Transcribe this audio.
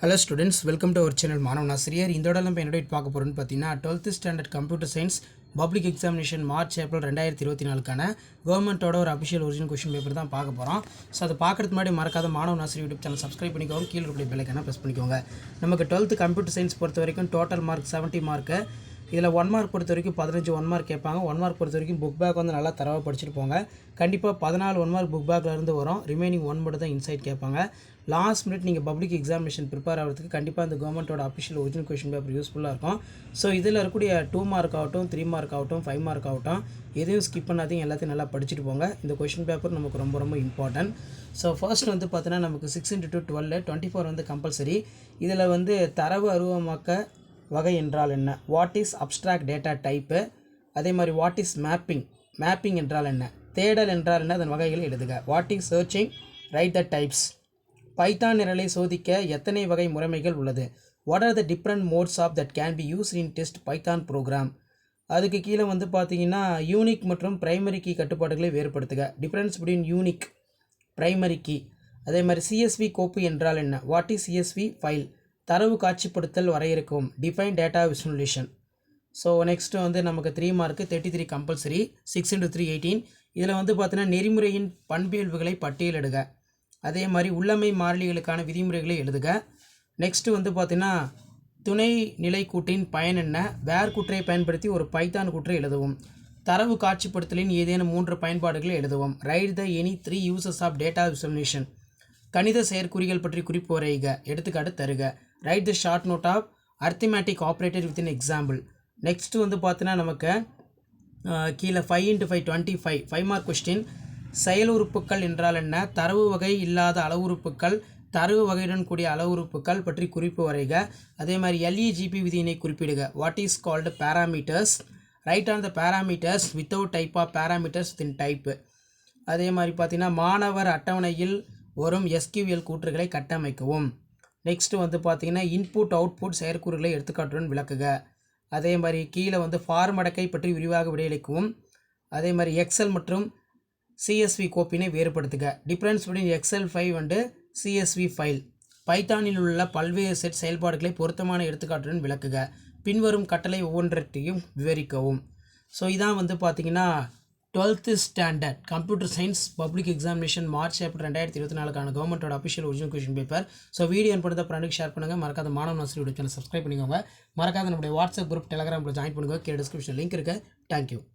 Hello students, welcome to our channel மாணவன் ஆசிரியர். இந்த தடவை நம்ம என்ன பார்க்க போறோம்னு பார்த்தீங்கன்னா 12th standard computer science public examination March April 2024க்கான கவர்மெண்ட்டோட ஒரு அஃபிஷியல் ஒரிஜினல் கொஸ்டின் பேப்பர் தான் பார்க்க போகிறோம். ஸோ அதை பார்க்கறதுக்கு முன்னாடி மறக்காத மாணவன் ஆசிரியர் யூடியூப் சேனல் சப்ஸ்கிரைப் பண்ணிக்கோங்க, கீழே இருக்கிற பெல் ஐக்கானை ப்ரெஸ் பண்ணிக்கோங்க. நமக்கு 12th கம்ப்யூட்டர் சயின்ஸ் பொறுத்த வரைக்கும் டோட்டல் மார்க் 70 மார்க்கு. இதில் 1 மார்க் பொறுத்த வரைக்கும் 15 1 மார்க் கேட்பாங்க. 1 மார்க் பொறுத்த வரைக்கும் புக் பேக் வந்து நல்லா தரவாக படிச்சுட்டு போங்க. கண்டிப்பாக 14 1 மார்க் புக் பேக்லேருந்து வரும், ரிமைனிங் 1 மட்டும் தான் இன்சைட் கேட்பாங்க. லாஸ்ட் மினிட் நீங்கள் பப்ளிக் எக்ஸாமினேஷன் ப்ரிப்பேர் ஆகிறதுக்கு கண்டிப்பாக அந்த கவர்மெண்ட்டோட அஃபிஷியல் ஒரிஜினல் கொஸ்டின் பேப்பர் யூஸ்ஃபுல்லாக இருக்கும். ஸோ இதில் இருக்கக்கூடிய 2 மார்க் ஆகட்டும், 3 மார்க் ஆகட்டும், 5 மார்க் ஆகட்டும், எதையும் ஸ்கிப் பண்ணாதீங்க, எல்லாத்தையும் நல்லா படிச்சுட்டு போங்க. இந்த கொஸ்டின் பேப்பர் நமக்கு ரொம்ப ரொம்ப இம்பார்ட்டன்ட். ஸோ ஃபர்ஸ்ட் வந்து பார்த்தீங்கன்னா நமக்கு 6 × 12 24 வந்து கம்பல்சரி. இதில் வந்து தரவு அருவமாக்க வகை என்றால் என்ன, what is abstract data type, அதே மாதிரி வாட் இஸ் மேப்பிங் என்றால் என்ன, தேடல் என்றால் என்ன, அதன் வகைகளை எழுதுக. What is searching, write the types. Python நிரலை சோதிக்க எத்தனை வகை முறைமைகள் உள்ளது, what are the different modes of that can be use in test Python program. அதுக்கு கீழே வந்து பார்த்தீங்கன்னா யூனிக் மற்றும் பிரைமரி கீ கட்டுப்பாடுகளை வேறுபடுத்துக, difference between unique primary key. அதே மாதிரி சிஎஸ்வி கோப்பு என்றால் என்ன, வாட் இஸ் சிஎஸ்வி ஃபைல். தரவு காட்சிப்படுத்தல் வரையறுக்கவும், டிஃபைன் டேட்டா விசுவலேஷன். ஸோ நெக்ஸ்ட்டு வந்து நமக்கு 3 மார்க்கு 33 கம்பல்சரி. 6 × 3 18. இதில் வந்து பார்த்தீங்கன்னா நெறிமுறையின் பண்பியல்புகளை பட்டியலிடுக. அதே மாதிரி உள்ளமை மாறிலிகளுக்கான விதிமுறைகளை எழுதுக. நெக்ஸ்ட்டு வந்து பார்த்தீங்கன்னா துணை நிலைக்கூட்டின் பயன் என்ன, வேர் குற்றை பயன்படுத்தி ஒரு பைத்தான் குற்றை எழுதவும். தரவு காட்சிப்படுத்தலின் ஏதேனும் 3 பயன்பாடுகளை எழுதவும். Write the any 3 uses of data visualization. கணித செயற்குறிகள் பற்றி குறிப்பு வரைக, எடுத்துக்காட்டு தருக. Write the short note of arithmetic operator with in example. Next வந்து பார்த்தீங்கன்னா நமக்கு கீழே 5 × 5 25 5 மார்க் கொஸ்டின். செயல் உறுப்புக்கள் என்றால் என்ன, தரவு வகை இல்லாத அளவுறுப்புக்கள், தரவு வகையுடன் கூடிய அளவுறுப்புக்கள் பற்றி குறிப்பு வரைக. அதே மாதிரி LEGP விதியினை குறிப்பிடுக. What is called parameters. Write on the parameters without type of parameters within type. அதே மாதிரி பார்த்தீங்கன்னா மாணவர் அட்டவணையில் வரும் SQL கூற்றுகளை கட்டமைக்கவும். நெக்ஸ்ட்டு வந்து பார்த்தீங்கன்னா இன்புட் அவுட்புட் செயற்கூறுகளை எடுத்துக்காட்டுடன் விளக்குக. அதே மாதிரி கீழே வந்து ஃபார்ம் அடக்கை பற்றி விரிவாக விடையளிக்கவும். அதே மாதிரி எக்ஸல் மற்றும் CSV கோப்பினை வேறுபடுத்துக. Difference between Excel 5 and CSV file. பைத்தானில் உள்ள பல்வேறு செட் செயல்பாடுகளை பொருத்தமான எடுத்துக்காட்டுடன் விளக்குக. பின்வரும் கட்டளை ஒவ்வொன்றையும் விவரிக்கவும். ஸோ இதான் வந்து பார்த்தீங்கன்னா 12th standard computer science public examination March April 2024க்கான கவர்மெண்ட்டோட official original question paper. So video என்பதை ஃப்ரெண்டுக்கு ஷேர் பண்ணுங்கள். மறக்காத மாணவன் ஆசிரியர் சேனல் சப்ஸ்கிரைப் பண்ணிக்கோங்க. மறக்காத நம்மளுடைய வாட்ஸ்அப் குரூப், டெலிகிராம் ஜாயின் பண்ணுங்கள். கீழே டிஸ்கிரிப்ஷன் லிங்க் இருக்குது. தேங்க்யூ.